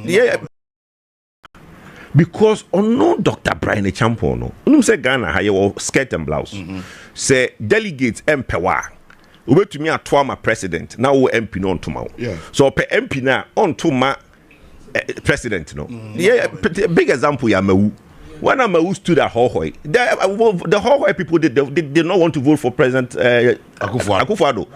Yeah. Because no Dr. Bryan Acheampong no say Ghana ha your skirt and blouse. Say delegates empower. We to me a my president now we MP no to ma. So per MP na on to ma president no. Yeah, big example ya Mawu. When Mawu stood at Hohoi, the Hohoi people did not want to vote for President Akufo-Addo.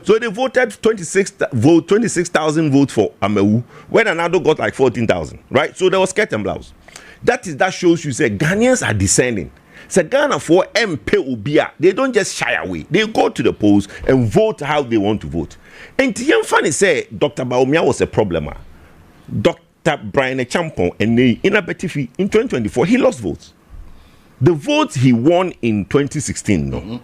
So they voted 26,000 votes for Amewu, when Anado got like 14,000, right? So there was skirt and blouse. That shows you say Ghanaians are discerning. So Ghana for MP Ubia, they don't just shy away. They go to the polls and vote how they want to vote. And Tianfani say Dr. Bawumia was a problem. Dr. Bryan Acheampong and in a Betifi in 2024, he lost votes. The votes he won in 2016, no.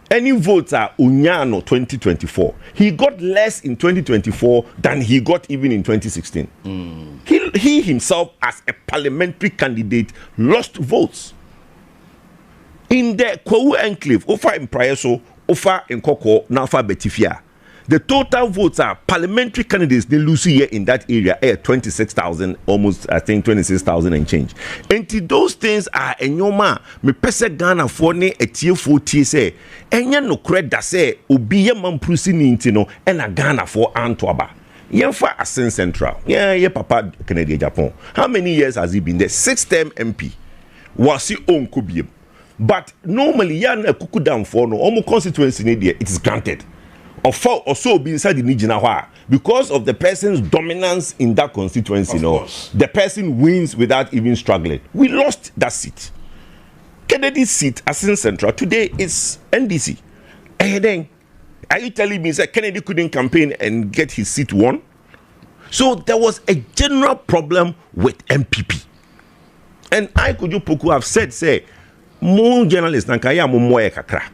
Any votes are Unyano 2024. He got less in 2024 than he got even in 2016. He himself, as a parliamentary candidate, lost votes. In the Kwawu enclave, Ofa in Prayeso, Ofa in Koko, Nafa Betifia. The total votes are parliamentary candidates they lose here in that area 26,000, almost I think 26,000 and change. And those things are enyoma me pese Ghana for ne etie 40 say enya no credit say obi ye mamprusi ni ntino and a Ghana for Antwaba. Yenfa Asen Central. Yeah, Papa Kennedy Agyapong. How many years has he been there? 6th-term MP. Was he on Kubiem? But normally yan a kuku down for no almost constituency in there it is granted. Or so be inside the Nijinawa because of the person's dominance in that constituency. The person wins without even struggling. We lost that seat. Kennedy's seat, Asen Central, today is NDC. And then, are you telling me that Kennedy couldn't campaign and get his seat won? So there was a general problem with NPP. And I could have said, say, more journalists than Kaya Momoe Kakra.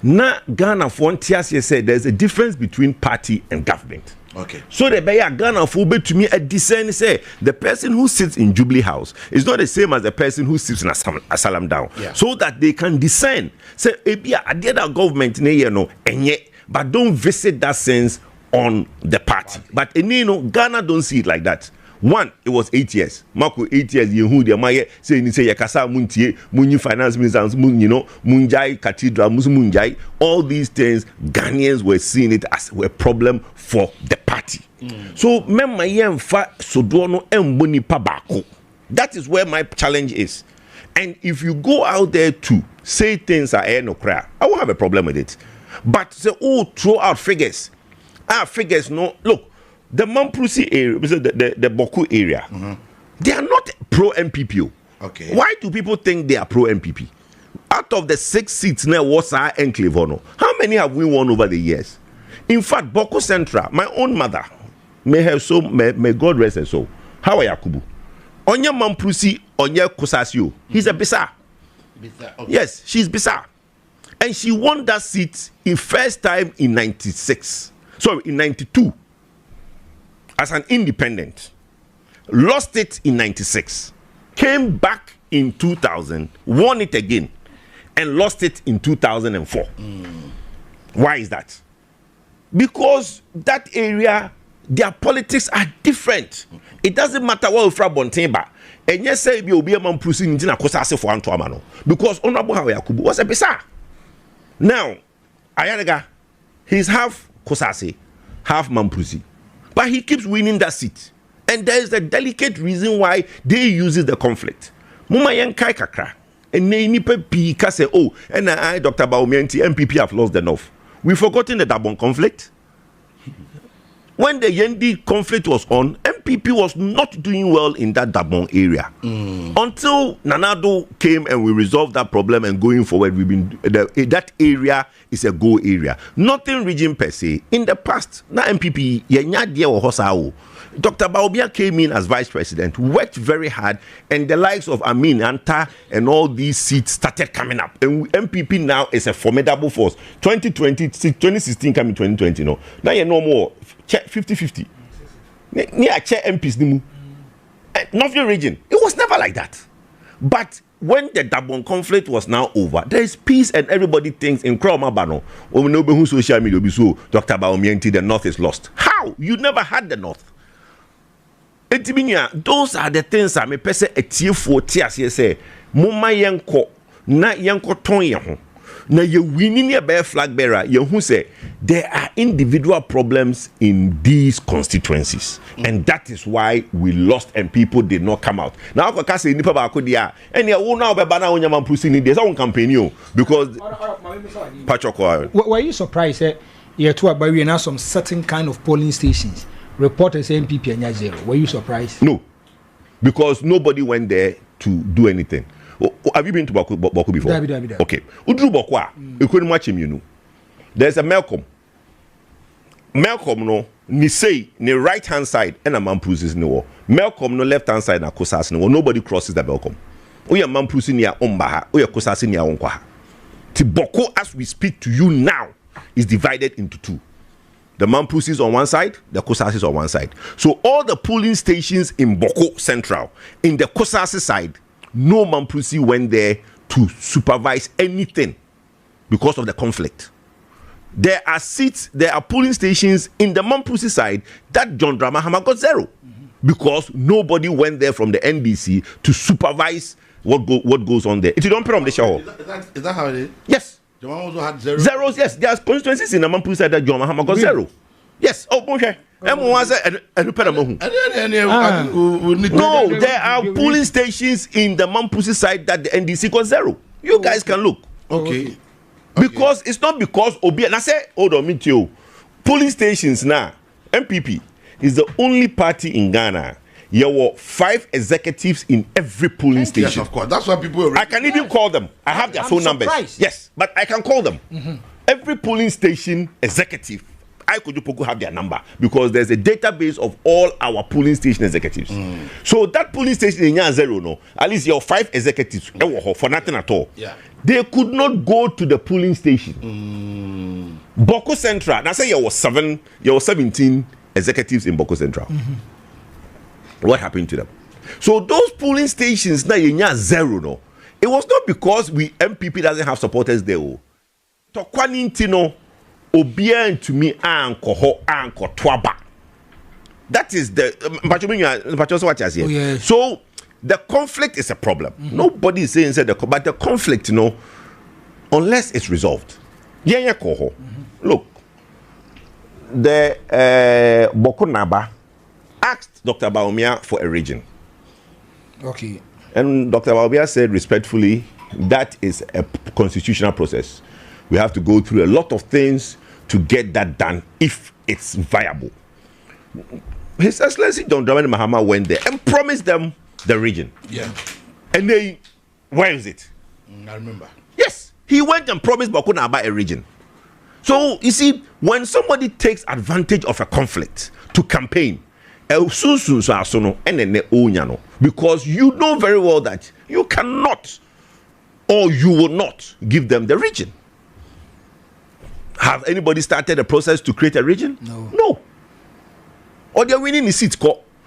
Na Ghana Fontias said there's a difference between party and government. Okay. So the Ghana for to me a discern say the person who sits in Jubilee House is not the same as the person who sits in Asylum Down. Yeah. So that they can discern. Say ebia adeda government ne no enye, but don't visit that sense on the party. But Ghana don't see it like that. One, it was 8 years. Marco 8 years. Yehudia Maye say ni say yakasa muntie munyi finance ministers munjai cathedral munjai. All these things Ghanaians were seeing it as a problem for the party. So memma yemfa sodono emboni pabako. That is where my challenge is. And if you go out there to say things are no cry, I won't have a problem with it. But say throw out figures. Figures no look. The Mamprusi area, the Boku area, they are not pro-MPP. Okay. Why do people think they are pro-MPP? Out of the 6 seats now, what's our enclave? How many have we won over the years? In fact, Boku Central, my own mother, may God rest her soul. How are Yakubu? Onya Mamprusi, Onya Kusasio. He's a Bisa. Okay. Yes, she's Bisa. And she won that seat in first time in 96. Sorry, in 92. As an independent, lost it in 96, came back in 2000, won it again, and lost it in 2004. Why is that? Because that area, their politics are different. It doesn't matter what Ufra Bontemba. And yes, say you'll be a man producing in Kosase for Antoamano. Because Honorable Hawa Yakubu was a bizarre. Now, Ayanaga, he's half Kosase, half Mamprusi. But he keeps winning that seat. And there is a delicate reason why they use the conflict. Muma yankai kakra. And nipa pika say, oh, and I, Dr. Bawumia, NPP have lost the north. We've forgotten the Dabon conflict. When the Yendi conflict was on, NPP was not doing well in that Dabon area. Until Nanado came and we resolved that problem and going forward, we've been that area is a go area. Nothing region per se. In the past, na NPP, Dr. Bawumia came in as vice president, worked very hard, and the likes of Amin, Anta, and all these seats started coming up. And NPP now is a formidable force. 2016 coming 2020, no. Now you know more. 50-50. Near chair MPs nimu. Northern region. It was never like that. But when the Dabon conflict was now over, there is peace and everybody thinks in Kromabano, who social media be so Dr. Bawumia, the North is lost. How? You never had the North. Those are the things I me pese etiefo tiase say mumma yenko na yenko ton ye ho na ye winning a bear flag bearer ye who say there are individual problems in these constituencies and that is why we lost and people did not come out. Now I say nipa ba ko dia and ya wo na obeba na onyama pusi ni dey on campaign because Pachoko. Were you surprised you to about we now some certain kind of polling stations reporters NPP and zero? Were you surprised? No, because nobody went there to do anything. Have you been to Boku before? Dabi. Okay. Udru Bokwa, you couldn't watch him, you know. There's a Malcolm. Malcolm no, ni say ni right hand side and a man pushes no. Malcolm no left hand side na Kosas no. Nobody crosses the Malcolm. Oya man pushing near Ombaha, Oya Kosas near Onkwaha. Tiboko, as we speak to you now, is divided into two. The Mampusi is on one side, the Kosasi is on one side. So all the polling stations in Boko Central, in the Kosasi side, no Mampusi went there to supervise anything because of the conflict. There are seats, there are polling stations in the Mampusi side that John Dramahama got zero because nobody went there from the NDC to supervise what goes on there. If you don't put on the show. Is that how it is? Yes. The one also had zero? Zeros, yes. There are constituencies in the Mampusi side that John Mahama got zero. Yes. Oh, okay. No, there are polling stations in the Mampusi side that the NDC got zero. You guys can look. Okay. Because it's not because Obi and I say, hold on, meet you. Polling stations now, NPP is the only party in Ghana. There were 5 executives in every polling station. Yes, of course. That's why people. I can even call them. I have their phone numbers. Yes, but I can call them. Every polling station executive, I could have their number because there's a database of all our polling station executives. So that polling station in zero, no, at least your 5 executives for nothing at all. Yeah. They could not go to the polling station. Boko Central. Now say there were 17 executives in Boko Central. What happened to them? So those polling stations now you zero, no. It was not because we MPP doesn't have supporters there. Tokwanintino obien to me anko twaba. That is the what I say. Oh, yes. So the conflict is a problem. Nobody is saying that, but the conflict, you know, unless it's resolved. Look, the Boko Naba asked Dr. Baumia for a region. Okay. And Dr. Baumia said respectfully, that is a constitutional process. We have to go through a lot of things to get that done if it's viable. His Excellency John Dramani Mahama went there and promised them the region. Yeah. And they, where is it? I remember. Yes. He went and promised Boko Naba a region. So, you see, when somebody takes advantage of a conflict to campaign, because you know very well that you cannot or you will not give them the region. Have anybody started a process to create a region? No. Or they're winning the seats.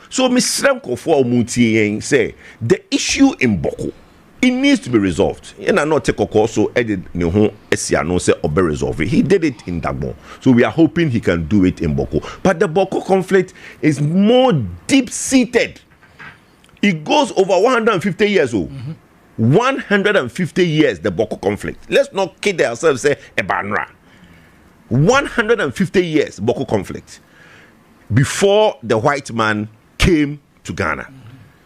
So Ms. Sremko for Muti say the issue in Boko, it needs to be resolved. And I not take also edit no say or be resolved. He did it in Dagbon. So we are hoping he can do it in Boko. But the Boko conflict is more deep-seated. It goes over 150 years old. 150 years, the Boko conflict. Let's not kid ourselves, say, Ebanra. 150 years, Boko conflict. Before the white man came to Ghana.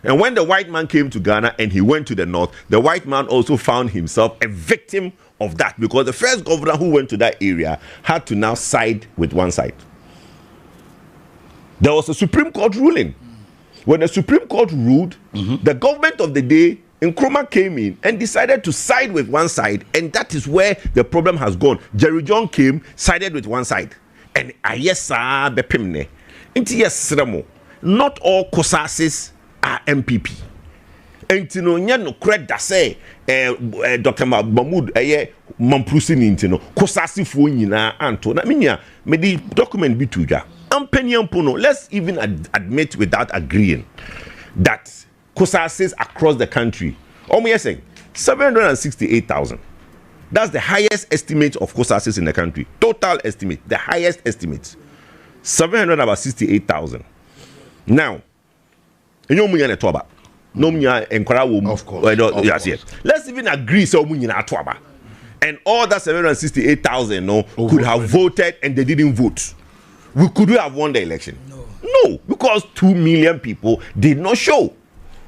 And when the white man came to Ghana and he went to the north, the white man also found himself a victim of that because the first governor who went to that area had to now side with one side. There was a Supreme Court ruling. When the Supreme Court ruled, the government of the day, Nkrumah, came in and decided to side with one side, and that is where the problem has gone. Jerry John came, sided with one side. And ayesa bepimne. Inti yesremo. Not all Kosasis are MPP. Entino nya no credit say Dr. Mahmoud Mamprusi nintino Kosasi fo nyina anto na menya me di document bi tuja ampeniampo. Let's even admit without agreeing that Kosasis across the country saying 768,000. That's the highest estimate of Kosasis in the country. Total estimate, the highest estimate, 768,000. Now, And you munya toba. No munya enkwara wo. Of course. Yes. Let's even agree so munya na toba. And all that 768,000 could have voted and they didn't vote. Could we have won the election? No, because 2 million people did not show.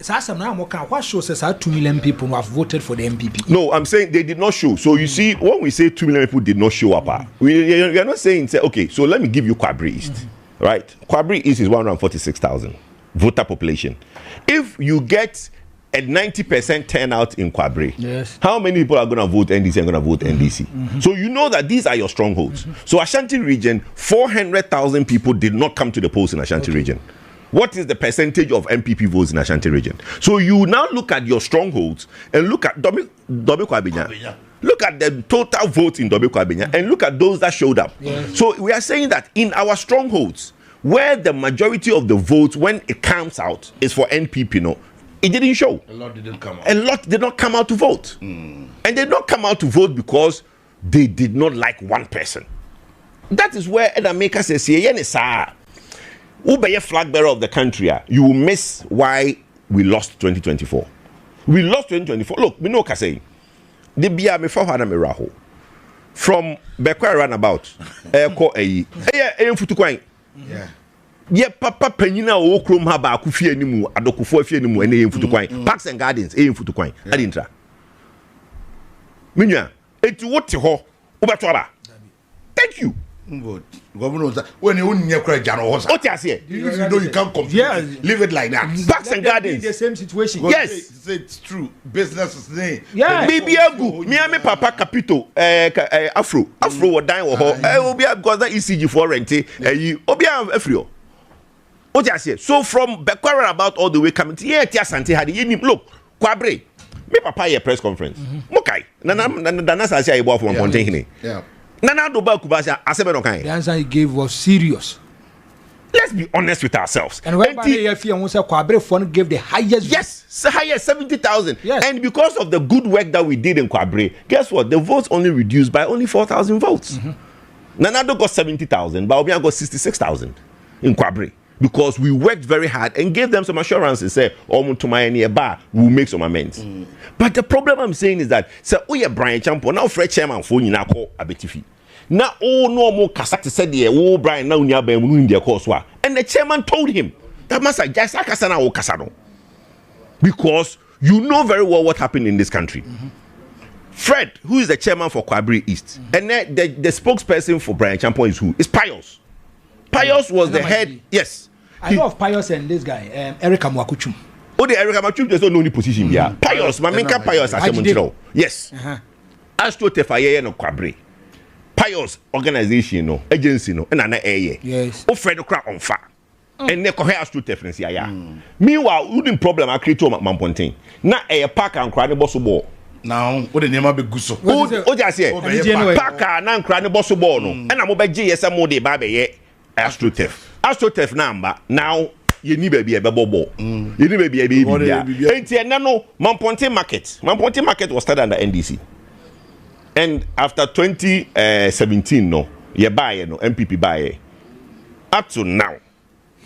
What shows us 2 million people who have voted for the NPP? No, I'm saying they did not show. So you see, when we say 2 million people did not show up, we are not saying, say, okay, so let me give you Kwabri East. Right? Kwabri East is 146,000 voter population. If you get a 90% turnout in Kwabri, yes, how many people are going to vote NDC and going to vote NDC? So you know that these are your strongholds. So Ashanti region, 400,000 people did not come to the polls in Ashanti region. What is the percentage of NPP votes in Ashanti region? So you now look at your strongholds and look at Dobe Kwabinya. Look at the total votes in Dobe Kwabinya and look at those that showed up. Yes. So we are saying that in our strongholds, where the majority of the votes, when it comes out, is for NPP, it didn't show. A lot didn't come out. A lot did not come out to vote. And they did not come out to vote because they did not like one person. That is where Edameka says, who be a flag bearer of the country, you will miss why we lost 2024. We lost 2024. Look, we know Kasei. The Bia me for Hana Miraho. From Bekwa runabout, Yeah. Yeah, Papa Penina o Krum Haba Kufi anymore, Adokufo anymore, and aim Futuquine. Parks and Gardens, aim Futuquine. I didn't try. Minya, it's what to ho, Obatwaba. Thank you. Governor, when you wouldn't cry, What I say? you know you can't compete. Yeah. Leave it like that. Parks and Gardens. The same situation. Yes. It's true. Business is name. Yeah. Baby Agu, Miami Papa Capito, Afro will die or ho. Will be because that ECG for renting. Obia Afro. What I say? So from Bekwara about all the way coming to here, Tia Santi had the look, Kwabre. Me Papa a press conference. Mokai. Nana Sasha Ibo from Pontaine. Yeah. Nana Doba Kubasha, Asebenokai. The answer he gave was serious. Let's be honest with ourselves. And when Kwabre Fund gave the highest. Yes, the highest 70,000. Yes. And because of the good work that we did in Kwabre, guess what? The votes only reduced by only 4,000 votes. Nanado got 70,000, but Obiang got 66,000 in Kwabre. Because we worked very hard and gave them some assurances, say, we'll make some amends. But the problem I'm saying is that, say, Bryan Acheampong, now Fred Chairman for you now call a betifi. Now, no more Kasaki said, Bryan, now you in their course. And the chairman told him that Master Jasa Kasana or Kasano. Because you know very well what happened in this country. Fred, who is the chairman for Kwabri East, and the spokesperson for Bryan Acheampong is who? It's Pius. Pius was the head. Yes. I know of Pius and this guy, Erica Mwakuchum. Oh, the Erica Mwakuchum, there's no position here. Pius, Maminka Pius, yes. Astro Tefaye no Kwabre. Pius organization, agency, and an air. Yes. Oh, Fred Crack on fire. And they could have to difference. Meanwhile, who didn't problem I create to Mampontin. Now, a pack and cry the boss ball. Now, what the name of the Gusso? Oh, just here. Packer, nan cry the boss ball. And I'm over GSM mode, baby. Astrotef number now you need baby a bubble. You need baby a baby. And no Mamponte market was started under NDC. And after 2017 you buy NPP buy up to now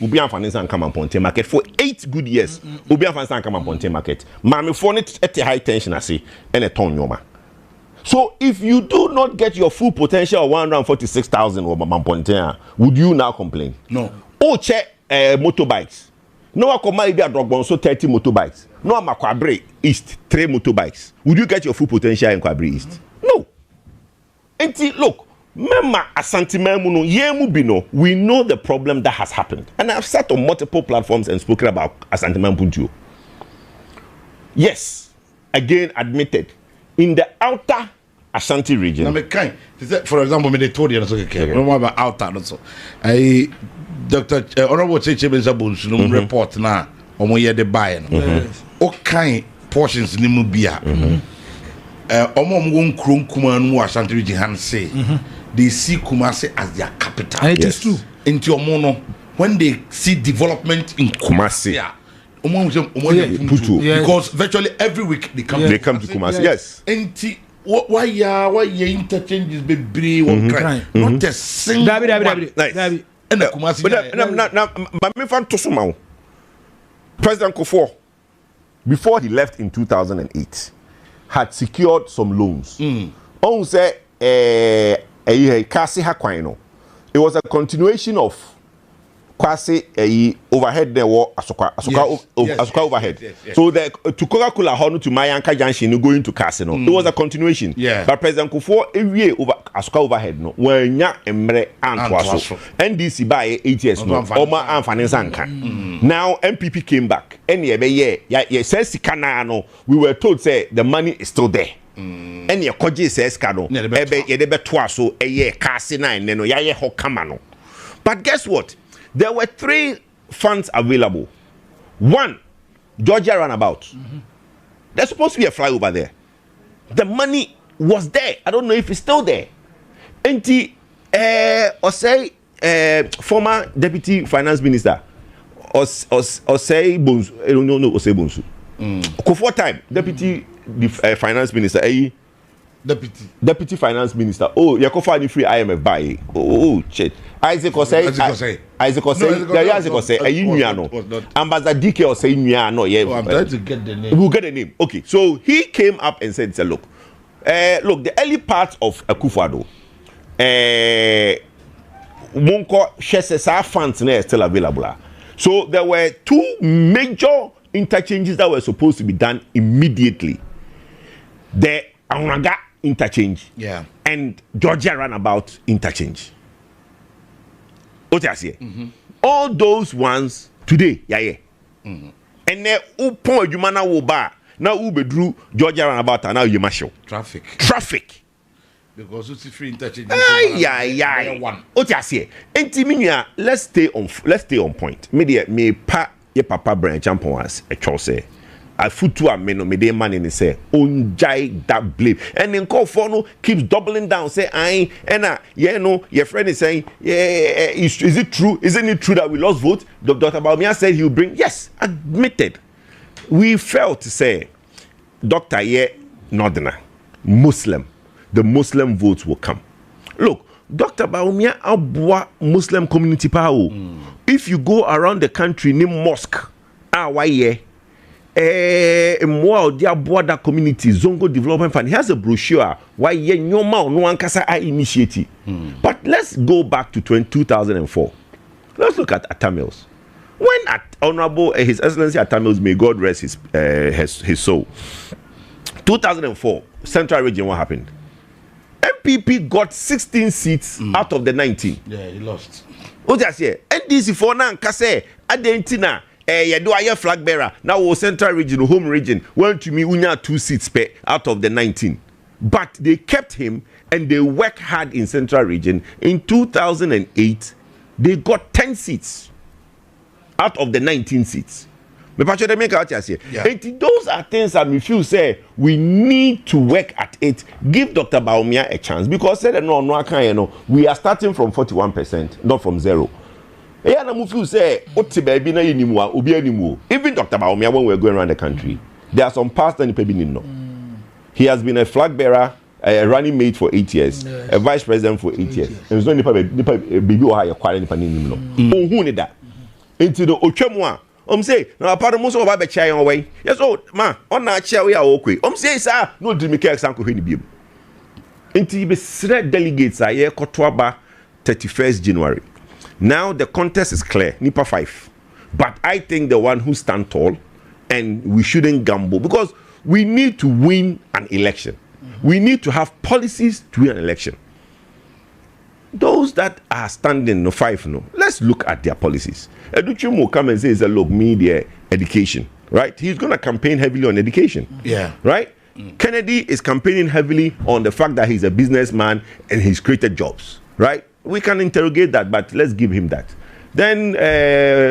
Ubian finance and come Mamponte market for 8 good years. Ubian finance and come Mamponte market. Mami phone it at a high tension I see and a ton yoma. So if you do not get your full potential of 146,000 over Mamponte, would you now complain? No. Oh, check motorbikes. No, I come idea drop so 30 motorbikes. No, I'm Kwabre East 3 motorbikes. Would you get your full potential in Kwabre East? No. And look, Mema Asante Memuno Yemu Bino, we know the problem that has happened, and I've sat on multiple platforms and spoken about Asante Memuno. Yes, again admitted. In the outer Ashanti region. For example, when they told you, no about outer also. I Dr. Honorable Chebin report now on where they buy. All kind portions in Mubia. Omon Krum Kuman Ashanti region say they see Kumasi as their capital. And it is true. Into your mono when they see development in Kumasi. Because virtually every week they come to Kumasi. Yes. And why interchanges be brave not a single David. and the Kumasi. But me fan to somehow. President Kufuor, before he left in 2008, had secured some loans. On say Kasi Hakwaino. It was a continuation of Kwasi overhead there were Asuka overhead. Yes. So the to Coca-Cola Honu to Mayanka Junction going to Casino. It was a continuation. Yeah. But President Kufuor every over Asuka overhead no when nya emre antwaso. NDC by 8 years no. Oma Anfanensanka. Now NPP came back. Any ye says Sikana no. We were told say the money is still there. And your koji says Kano. Ebe ye debe twaso eye Casino and no ya ye hokamano. But guess what? There were 3 funds available. One, Georgia Runabout. There's supposed to be a flyover there. The money was there. I don't know if it's still there. And or say former deputy finance minister or say Bonsu. No, or say Bonsu. Kufuor time, deputy finance minister. Deputy finance minister. Oh, Yakofa ni free IMF buy. Oh, shit. Isaac Osei. Ambassador DK Osei Nyano. Yeah. I'm trying to get the name. We'll get the name. Okay. So he came up and said, look, the early part of Akufo-Addo, Monko Shesesa funds are still available. So there were 2 major interchanges that were supposed to be done immediately. The Auraga interchange, and Georgia Runabout interchange. What I say? All those ones today, and then upo jumana woba now ubedru Georgia Runabout and now you masho traffic because it's free interchange. What I say? Enti let's stay on point. Me pa ye papa Bryan Acheampong as a chose. I foot to a men me de man in say unjai that blame and then call for no keeps doubling down say I and your friend is saying is it true, isn't it true that we lost vote? Dr. Bawumia said he'll bring, yes, admitted. We felt to say Dr. Northerner Muslim, the Muslim votes will come. Look, Dr. Bawumia abwa Muslim community power. If you go around the country near mosque why more dia border community Zongo Development Fund. He has a brochure why ye nyoma no ankasa initiative. But let's go back to 2004. Let's look at Atamils. When Honorable His Excellency Atamils, may God rest his soul. 2004 Central Region, what happened? MPP got 16 seats out of the 19. Yeah, he lost. What I say? NDC for now kase Adentina. You do a flag bearer. Now, Central Region, home region, went to me, unya 2 seats out of the 19. But they kept him and they worked hard in Central Region. In 2008, they got 10 seats out of the 19 seats. And those are things that me feel say we need to work at it. Give Dr. Bawumia a chance because we are starting from 41%, not from 0. Yeah, na mufu say oti baby na yenimu a obi animu. Even Dr. Bawumia when we're going around the country, there are some past and people no. He has been a flag bearer, a running mate for 8 years, a vice president for 8 years. And there's no nipa baby or higher quality nipa nimu no. Who need that? Into the ochemwa. Say na part most of our chai on way. Yes, oh ma on na chair we are okay. Say sir no dream care example hwe ni biem. Into be sre delegates are here kotwaba 31st January. Now the contest is clear, NIPA 5. But I think the one who stand tall, and we shouldn't gamble because we need to win an election. We need to have policies to win an election. Those that are standing no 5 no, let's look at their policies. Educhum will come and say, look, media, education, right? He's going to campaign heavily on education. Yeah. Right? Kennedy is campaigning heavily on the fact that he's a businessman and he's created jobs, right? We can interrogate that, but let's give him that. Then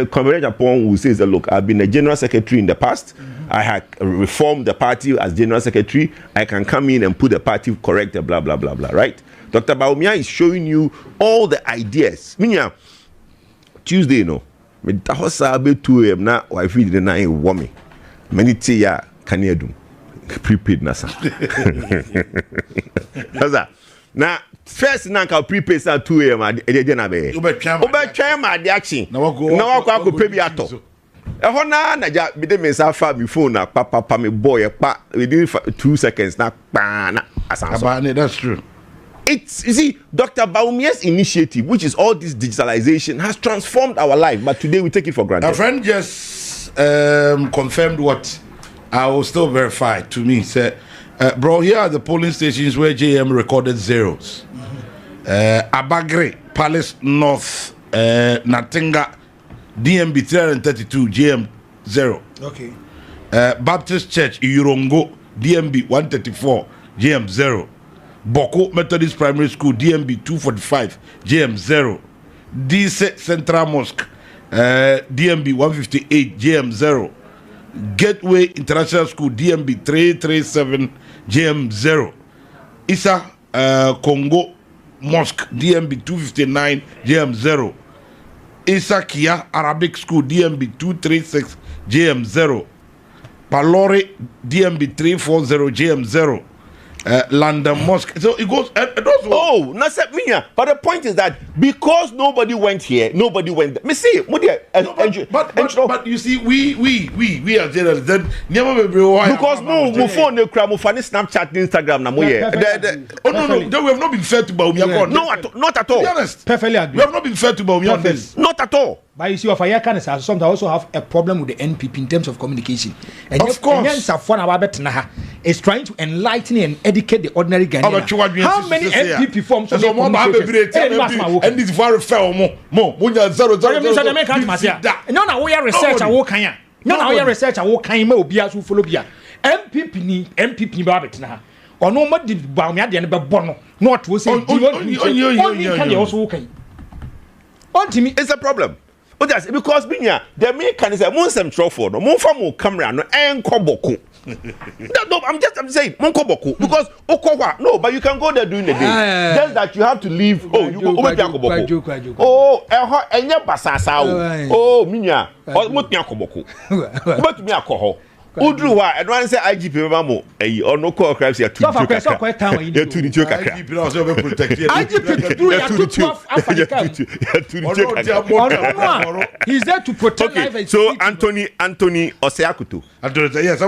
Comrade Agyapong will say, look, I've been a general secretary in the past. I had reformed the party as general secretary. I can come in and put the party correct, blah, blah, blah, blah, right? Dr. Bawumia is showing you all the ideas. Minya, Tuesday, no. Me dahosa be 2 a.m. na wife did na in woman. Many tia can you do? Prepaid nasa. Now, first nanka prepaid at 2 a.m. at the Ubetchama the action. Now I could pay me ato. Hona na ja me de me sa fa me phone na papa me boy pa within 2 seconds na pa na asanso. That's true. It's, you see, Dr. Baumia's initiative, which is all this digitalization, has transformed our life, but today we take it for granted. A friend just confirmed what I will still verify to me. Said, bro, here are the polling stations where JM recorded zeros. Abagre, Palace North, Natinga, DMB 332, JM 0. Okay. Baptist Church, Irongo, DMB 134, JM 0. Boko Methodist Primary School, DMB 245, JM 0. DC Central Mosque, DMB 158, JM 0. Gateway International School, DMB 337, JM 0. Isa Congo Mosque, DMB 259, JM 0. Isa Kia Arabic School, DMB 236, JM 0. Palore, DMB 340, JM 0. London Mosque. So it goes. Oh, not me. But the point is that because nobody went here, nobody went there. Me see, but you see, we are journalists. Then never because mo phone no cry, mo funny Snapchat, Instagram, na mo here. No, we have not been fair to Bawumia. Not at all. Be honest. Perfectly agree. We have not been fair to Bawumia on this. Not at all. But you see, of a kind sometimes also have a problem with the NPP in terms of communication. And of course, is trying to enlighten and educate the ordinary Ghanaian. How many NPP forms of communication? And this very fair more. No, now we are research and walk here. No, we are research and walk here. Mobia to follow Bia. MPP Babet now. Or no more did Bawumia the end of Bono. Not was only also walking. It's a problem. But that's because the American is a Muslim trophy. No, more from camera, no, and Koboku. No, I'm saying, Monkoboku. Because Okowa, no, but you can go there during the day. Just that you have to leave. Oh, you go to Koboku. Oh, and your Basasa. Oh, Minya, or Mutnya Koboku. But me alcohol. Udruwa, and one say IGP Mamo, or no call crabs here to the He's there to protect life. Okay, so Anthony Oseakutu. Yes,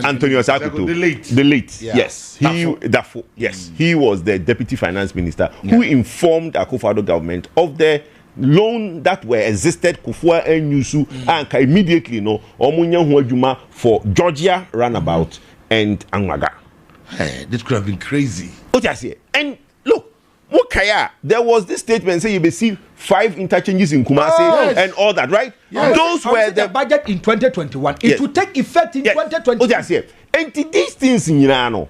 Anthony Oseakutu. The late. Yes. He was the deputy finance minister who informed Akufo-Addo government of the loan that were existed Kufua and Yusu and immediately omunya huajuma for Georgia roundabout and Angaga. Hey, this could have been crazy. And look, Mokaya, there was this statement saying you may see 5 interchanges in Kumasi and all that, right? Yes. Those were the budget in 2021. It will take effect in 2022. And these things in Yano.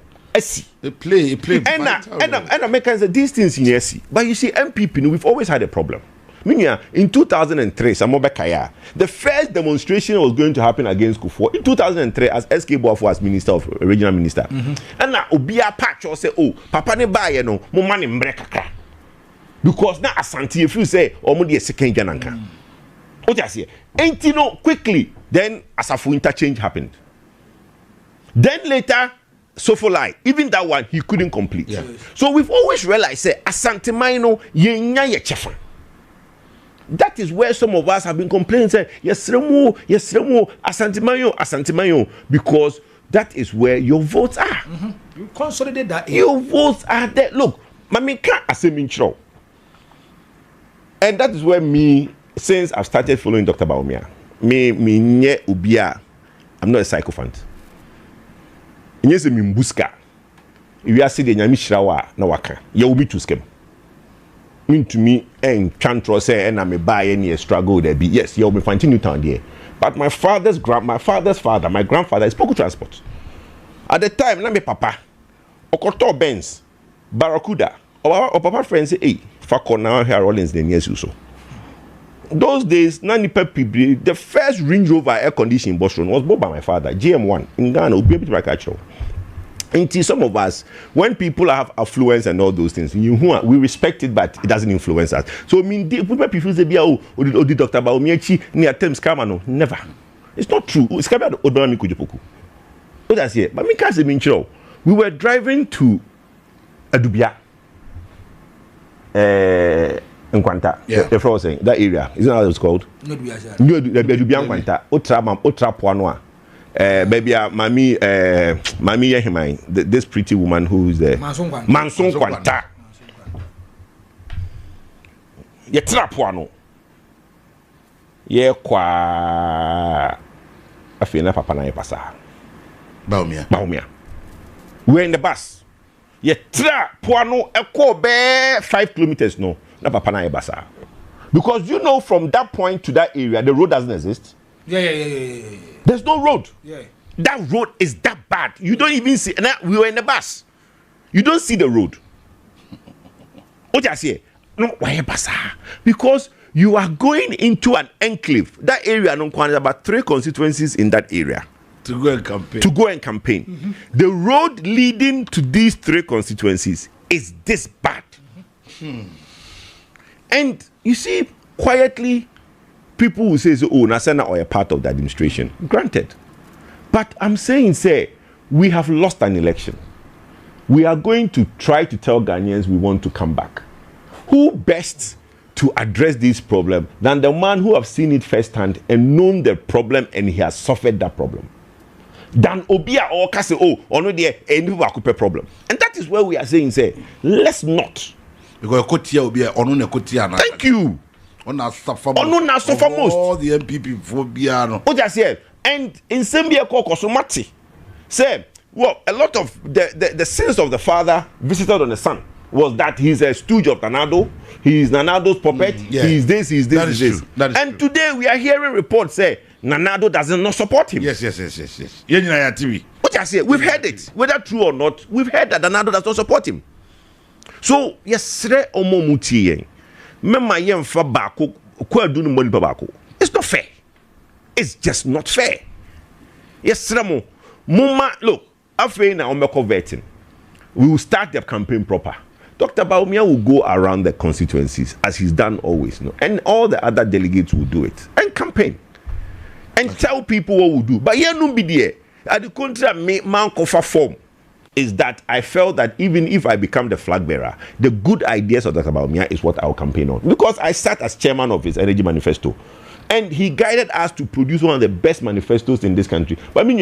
They play. And Americans say these things in SC. But you see, MPP, we've always had a problem. Meaning, in 2003, the first demonstration was going to happen against Kufuor. In 2003, as SK Boafo as minister of regional minister, and now Obia Patch or say, "Oh, Papa ne buy no, mo money mbrekaka." Because now Asante, if you say, "Oh, mo di second jananka," what I say, and quickly, then Asafu interchange happened. Then later, Sofolai, even that one he couldn't complete. Yeah. So we've always realized, say, Asante Maino yenya ye chefa. That is where some of us have been complaining, say, yes, Asante Mayo, because that is where your votes are. You consolidate that. Your votes are there. Look, Mami can't assume show. And that is where since I've started following Dr. Bawumia, nye ubia, I'm not a sycophant. Nyese mimbuska. If you are saying nyami shirawa na waka, you will be too scam. Mean to me and chantro say and I may buy any struggle there be. Yes, you'll be continue down there. But my father's father, my grandfather is Poku Transport. At the time, na me papa, Okoto Benz, Barracuda, or papa friends say, hey, Fako now here Rollins the near you so. Those days, the first Range Rover air conditioning Boston was bought by my father, GM1 in Ghana, until some of us, when people have affluence and all those things, we respect it, but it doesn't influence us. So I mean, people say, "Oh, Dr. Bawumia near Thames Kamano." Never. It's not true. It's coming out of Odonami Kujipoku. What that's here. But me can't say mincho. We were driving to Adubia. Nkwanta. Yeah. The fellow saying that area. Isn't that what it's called? No, we are saying. No, the Nkwanta. Otra Puanoa. Maybe Mami Yehimai, this pretty woman who is there. Manson Kwanta. Ye Trapuano. Ye kwa afina papa na ye pasa. Baumia. We're in the bus. Ye Trapuano eko be 5 kilometers no. Na papa na ye basa. Because you know from that point to that area the road doesn't exist. Yeah. There's no road. Yeah. That road is that bad. You don't even see. And we were in the bus. You don't see the road. What I say? No, why basa? Because you are going into an enclave. That area, no, about 3 constituencies in that area. To go and campaign. Mm-hmm. The road leading to these 3 constituencies is this bad. Mm-hmm. And you see, quietly, people will say, oh, Nasana or a part of the administration. Granted. But I'm saying, we have lost an election. We are going to try to tell Ghanaians we want to come back. Who best to address this problem than the man who have seen it firsthand and known the problem and he has suffered that problem? Than Obia or Kase, no there any problem. And that is where we are saying, let's not. Because thank you. On suffer most. All the NPP phobia. Oh, just here. And in Sambia Kokosomati, say, well, a lot of the sins of the father visited on the son was that he's a stooge of Nanado, he's Nanado's puppet, he's this, he's this, he's this. And true. Today we are hearing reports say Nanado doesn't not support him. Yes. What I say, we've heard it, whether true or not, we've heard that Nanado does not support him. So, yes, it's not fair. It's just not fair. Yes, Ramo. Muma, look, after now we're converting. We will start the campaign proper. Dr. Baumia will go around the constituencies as he's done always, and all the other delegates will do it and campaign and tell people what we'll do. But here, no be there. At the contrary, man cover form is that I felt that even if I become the flag bearer, the good ideas of Dr. Baumia is what I'll campaign on, because I sat as chairman of his energy manifesto. And he guided us to produce one of the best manifestos in this country. But I mean,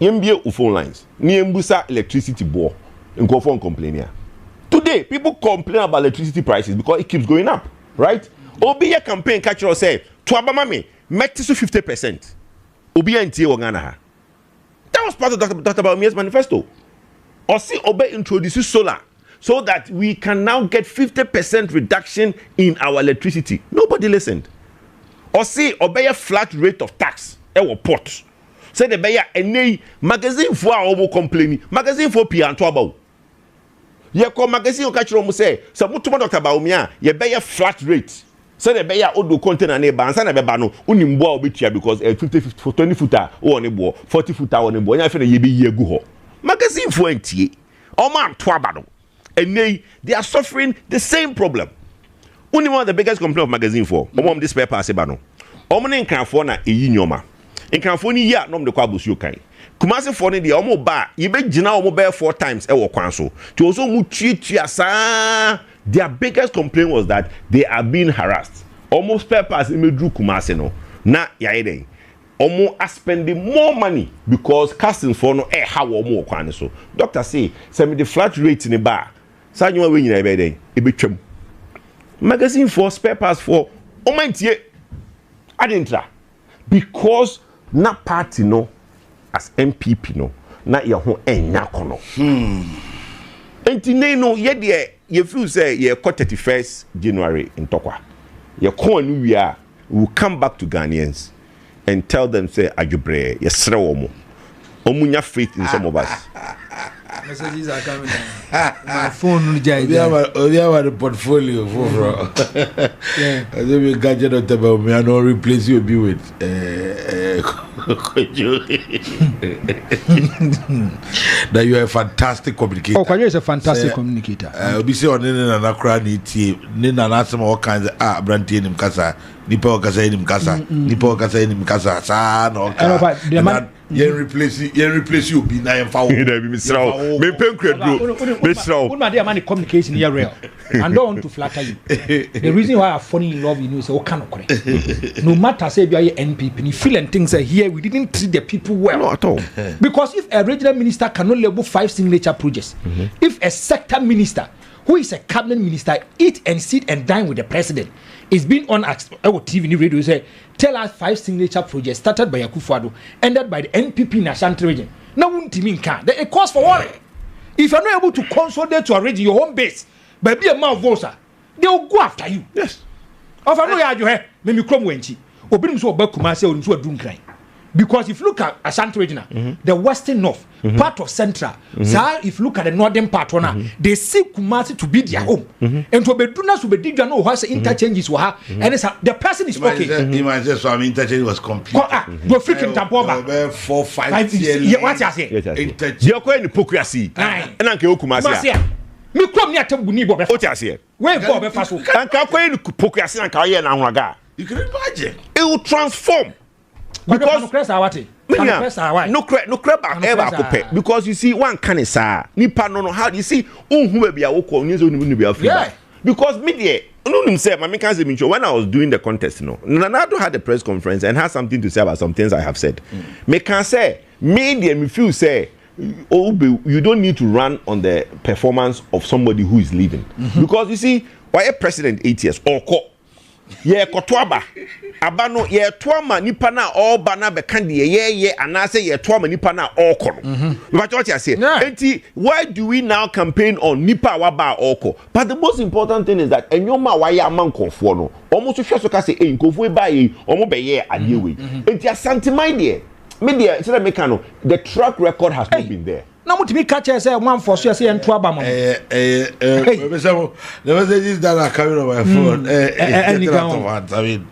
Yembie phone lines, Niembusa electricity board, and go for complaining. Today, people complain about electricity prices because it keeps going up, right? Obiya campaign catcher say, "Tuabamame, metisu 50%." Obiya ntie wangana. That was part of Dr. Baumia's manifesto. Osi Obe introduces solar, so that we can now get 50% reduction in our electricity. Nobody listened. Or see, obey a flat rate of tax. Ewo pot. Say the beya any magazine for our complaining. Magazine for P and Twabo. Ye call magazine or catch room say, Samutuma Dr. Baumia, ye beya a flat rate. Say the beya odo content and a ban, and a bebano, unimbo bitia because a 50 for 20 footer or on a board, 40 footer on a board, and I feel ye be ye go. Magazine for NTA. Oh man, Twabado. And they are suffering the same problem. Only one of the biggest complaint of magazine for this paper asebano. Omne nkanfo na eyi nyoma. Nkanfo ni ya nom de kwa busu kan. Kumase for ne de omo ba, ye be gina omo be 4 times e wo kwan so. Ti oso mu tuatua sa. Their biggest complaint was that they are being harassed. Almost papers imedru Kumase no. Na ya eden. Omo are spending more money because castings for no how omo kwan so. Doctor say me the flat rate in the bar. Sanyo we nyina be den e betwam. Magazine for spare parts for omantie adentra because na party no as NPP no na ye ho enya kono enti nei no ye de ye feel say ye 31st January in Tokwa ye ko anu wi a we will come back to Ghanaians and tell them say adwobre ye sere wo mo omunya faith in some of us. Messages are coming. My phone we have a portfolio for yeah. I don't be gadget on top of me. I don't replace you be with that you are a fantastic communicator. Oh, Kwajo is a fantastic communicator. We say on Nina Nakra Nina Nasama all kinds of Branty in Kasa, Nipo Kasa in Kasa, Nipo Kasa in Kasa, San or you replace you be na foul. Me pen credo. Me straw. When my dear man communication here real. And don't want to flatter you. The reason why I fall in love in you is no matter say you are NPP, you feel and things are here. We didn't treat the people well. Not at all. Because if a regional minister cannot label 5 signature projects, if a sector minister who is a cabinet minister eat and sit and dine with the president is being on TV radio say tell us 5 signature projects started by Akufo-Addo, ended by the NPP in Ashanti region. Now won't mean can there a cause for worry. If you're not able to consolidate to a region your home base, but be a mouth voicer, they will go after you. Yes. Of I know you have maybe come wenchi. Obim so Bakumase or so doom crying. Because if you look at Ashanti region, the western north, part of central, so if you look at the northern part, they see Kumasi to be their home. And to be doing be dig no has interchanges with her, and it's the person is okay. He might say some interchange was complete. Go freaking Tampoba 4, 5 years. What I say? Interchange. You are hypocrisy. And Uncle Kumasi. Me come near Tabuni Bob. What I say? Where Bob Faso? And Kakwe hypocrisy and Kayan and Raga. You can imagine. It will transform. Because because you see one can say nipa no how you see unhu be awoko nyezo be afri because media when I was doing the contest Nanado had a press conference and had something to say about some things I have said. Me can say media me feel say you don't need to run on the performance of somebody who is leaving because you see why a president 8 years or ye kotwaba abano ye twama nipa na all bana be kan de ye anase ye twama nipa na all kono but what you say enti why do we now campaign on nipa waba all ko but the most important thing is that enyoma wa ya mankonfo no omo so hwe so ka say nkofo e ba ye omo be ye ade we enti asante mind there media say make no the track record has not been there. No to be catch say one for so say ento abamo there was this that I carry on my phone I mean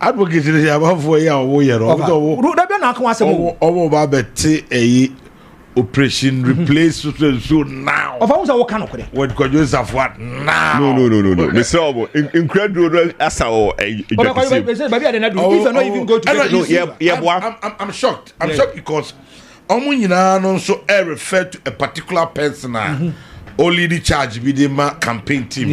advocacy is about 4 years or year no that be na kan asem omo ba beti operation replace so now of how what kind of what could you have what now no Mr. Obo incredible asa or if you not even go to I'm shocked because no so refer to a particular person only the charge with the campaign team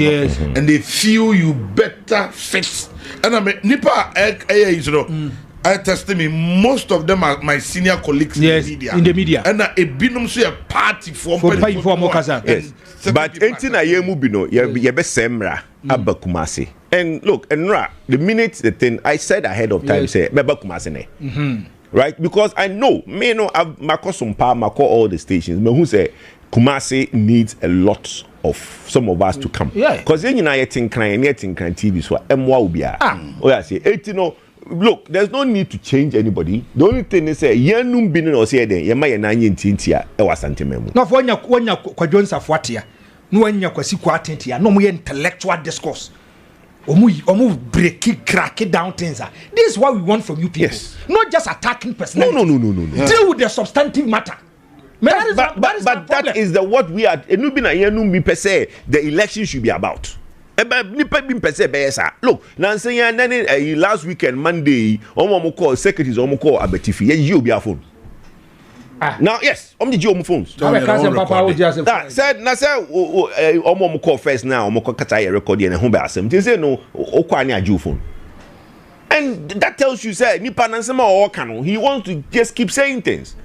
and they feel you better fit and I mean nipa you know I tested me most of them are my senior colleagues in the media and a binum so a party for yes. But anything I mu bino ye be semra abakumase and look and the minute the thing I said ahead of time say abakumase ne right because I know me no Mako all the stations me who say Kumasi needs a lot of some of us to come because then you know getting crying TV so emwa ubia oh say 18 look there's no need to change anybody the only thing is say yenum binu no say den ye ma ye na anye ntintia e wasantememu no for wanya kwadwonsa fuatia no wanya kwasi kwatentia no mo ye intellectual discourse omu break it, crack it down things. This is what we want from you people. Yes. Not just attacking personality. No. Deal with the substantive matter. But that is the what we are. The election should be about. Look, last weekend Monday, call secretaries, call Abetifi. You be a phone. Now yes, the Joe phones. Said call first now. Recording and home they say no. Phone. And that tells you say nipa nansema or kanu. He wants to just keep saying things.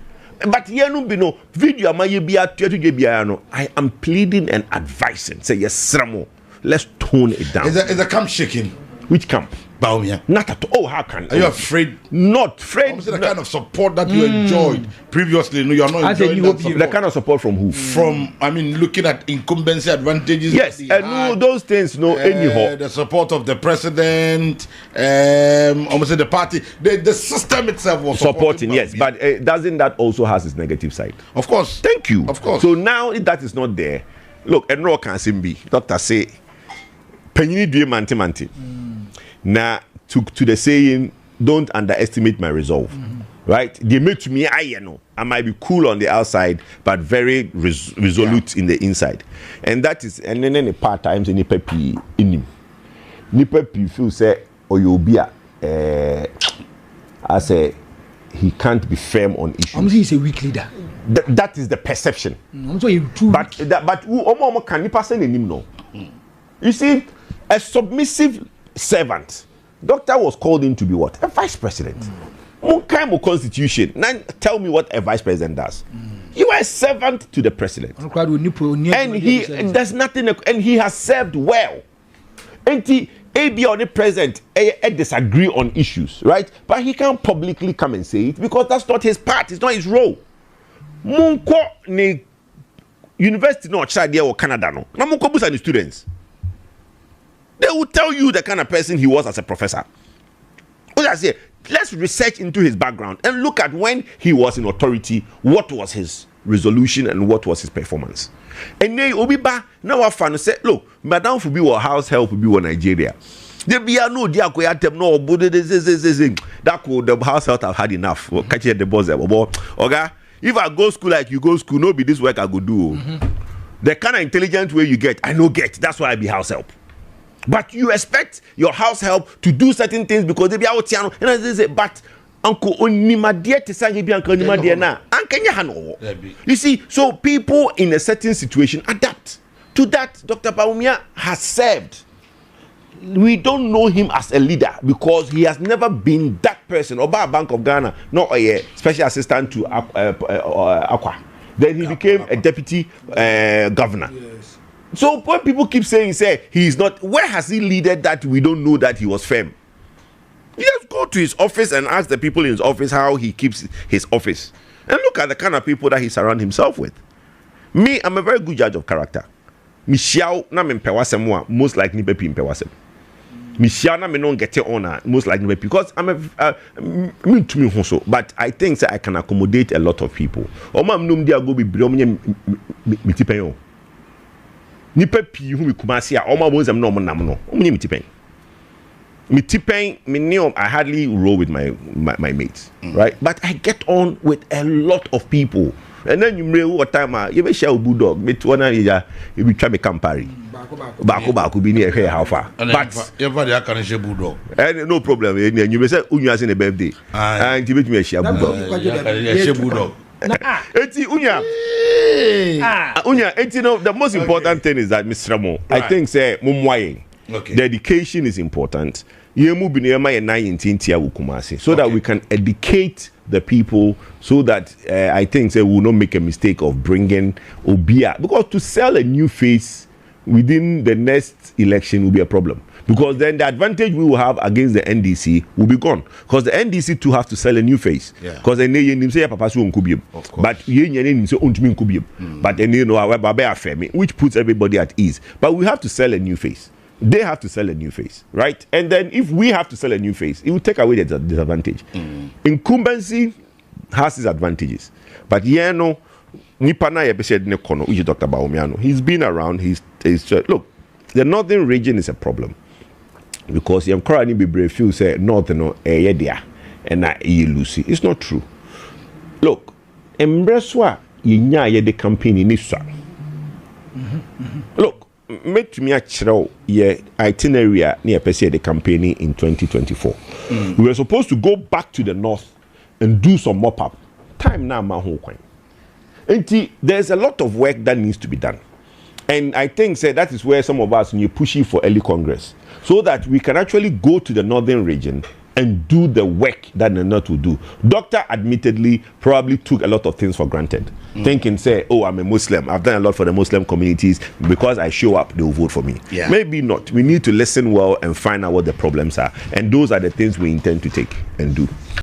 But no video I am pleading and advising. Say yes, Ramo. Let's tone it down. Is the camp shaking? Which camp? Baumia. Not at all. How can? Are you afraid? Not afraid. Obviously, the kind of support that you enjoyed previously. No, you are not enjoying that support. The kind of support from who? From, I mean, looking at incumbency advantages. Yes, and no, those things, no, anyhow. The support of the president, almost the party, the system itself was supporting. Yes, but doesn't that also has its negative side? Of course. Thank you. Of course. So now that is not there. Look, and Enro can be. Doctor say, "Penini due manti." Now, to the saying, don't underestimate my resolve. Right? They make to me, I might be cool on the outside, but very resolute in the inside. And that is, and then the part times in Nipa P in him. Nipa P feel say, or you'll be I say, he can't be firm on issues. I'm saying he's a weak leader. That is the perception. I'm saying but who can you pass any no? You see, a submissive servant. Doctor was called in to be what? A vice president. What kind of constitution? Now tell me what a vice president does. You are a servant to the president. And he there's nothing, and he has served well. And he be on the president disagree on issues, right? But he can't publicly come and say it because that's not his part, it's not his role. Munko ni university no China or Canada no. Na munko busa ni students. They will tell you the kind of person he was as a professor. What I say, let's research into his background and look at when he was in authority, what was his resolution and what was his performance. And then Obiba now our fan say, look, Madam Fubi or house help will be in Nigeria. There be no dia ko yatem no that could the house help have had enough. Catch the boss there. Oga, if I go school like you go school, no be this work I go do. The kind of intelligent way you get, I no get. That's why I be house help. But you expect your house help to do certain things because they be out here. And I say, but Uncle Onimadier to say be Uncle Onimadier na. You see, so people in a certain situation adapt to that. Dr. Bawumia has served. We don't know him as a leader because he has never been that person. Oba Bank of Ghana, not a special assistant to Aqua. Then he became a deputy governor. Yes. So when people keep saying, he's not, where has he leaded that we don't know that he was firm? You just go to his office and ask the people in his office how he keeps his office. And look at the kind of people that he surrounds himself with. Me, I'm a very good judge of character. Michelle, na me mpewasem most likely be mpewasem. Michelle, na me non get it on most likely because I'm me to me also. But I think that I can accommodate a lot of people. Oma mnum dia go be bromye mitipen. Nipa pi hu mi kumasi a oma bonzam no mo nam no. Omunye mitipen me I hardly roll with my mates, right? But I get on with a lot of people. And then you may what time you be share bulldog me to one you be try me campari. Bako be near here how far. But everybody can share bulldog. And no problem. And you may say unya in a birthday. And you make me share bulldog. Share bulldog. Eti unya. Unya, eti no the most important thing is that Mr. Ramo, I think say mumwaye. Okay. The education is important. So that we can educate the people so that I think we will not make a mistake of bringing Obia. Because to sell a new face within the next election will be a problem. Because then the advantage we will have against the NDC will be gone. Because the NDC too have to sell a new face. Because they say Papa Su Nkubiem. But which puts everybody at ease. But we have to sell a new face. They have to sell a new face, right? And then if we have to sell a new face, it will take away the disadvantage. Incumbency has its advantages. But no, Nipana Yebeshed Nekono, which is Dr. Bawumia, he's been around, he's look, the northern region is a problem. Because you currently be brave few say northern area and na Lucy. It's not true. Look, Embreswa Yinya Yede campaign in Nisa. Look. Make me a chiro itinerary near Pessia the campaign in 2024. We were supposed to go back to the north and do some mop up. Time now, my whole coin. And there's a lot of work that needs to be done. And I think that is where some of us are pushing for early Congress so that we can actually go to the northern region and do the work that the North will do. Doctor admittedly probably took a lot of things for granted. Thinking, oh, I'm a Muslim. I've done a lot for the Muslim communities. Because I show up, they will vote for me. Yeah. Maybe not. We need to listen well and find out what the problems are. And those are the things we intend to take and do.